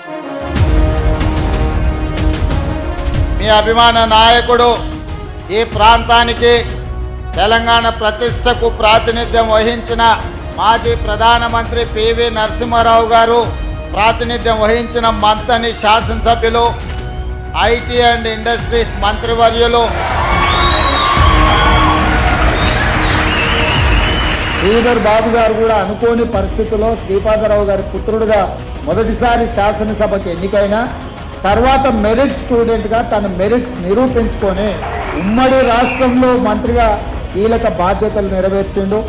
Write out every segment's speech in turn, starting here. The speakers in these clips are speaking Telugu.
మీ అభిమాన నాయకుడు ఈ ప్రాంతానికి తెలంగాణ ప్రతిష్టకు ప్రాతినిధ్యం వహించిన మాజీ ప్రధానమంత్రి పివి నరసింహారావు గారు, ప్రాతినిధ్యం వహించిన మంతని శాసనసభ్యులు, ఐటీ అండ్ ఇండస్ట్రీస్ మంత్రివర్యులు శ్రీధర్ బాబు గారు కూడా అనుకోని పరిస్థితుల్లో శ్రీపాదరావు గారి పుత్రుడుగా మొదటిసారి శాసనసభకు ఎన్నికైనా తర్వాత మెరిట్ స్టూడెంట్గా తన మెరిట్ నిరూపించుకొని ఉమ్మడి రాష్ట్రంలో మంత్రిగా కీలక బాధ్యతలు నెరవేర్చిండు.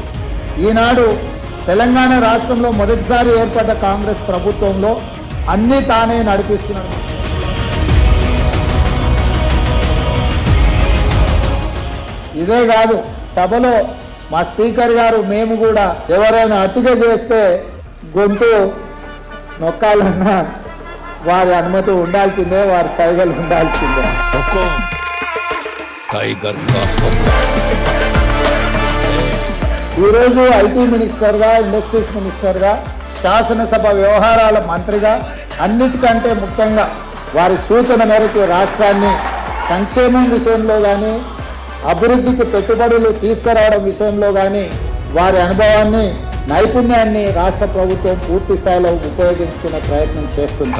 ఈనాడు తెలంగాణ రాష్ట్రంలో మొదటిసారి ఏర్పడ్డ కాంగ్రెస్ ప్రభుత్వంలో అన్నీ తానే నడిపిస్తున్నాడు. ఇదే కాదు, సభలో మా స్పీకర్ గారు మేము కూడా ఎవరైనా అతిగా చేస్తే గొంతు నొక్కాలన్నా వారి అనుమతి ఉండాల్సిందే, వారి సైగలు ఉండాల్సిందే. ఈరోజు ఐటీ మినిస్టర్గా, ఇండస్ట్రీస్ మినిస్టర్గా, శాసనసభ వ్యవహారాల మంత్రిగా, అన్నిటికంటే ముఖ్యంగా వారి సూచన మేరకు రాష్ట్రాన్ని సంక్షేమం విషయంలో కానీ, అభివృద్ధికి పెట్టుబడులు తీసుకురావడం విషయంలో కానీ వారి అనుభవాన్ని, నైపుణ్యాన్ని రాష్ట్ర ప్రభుత్వం పూర్తి స్థాయిలో ఉపయోగించుకునే ప్రయత్నం చేస్తుంది.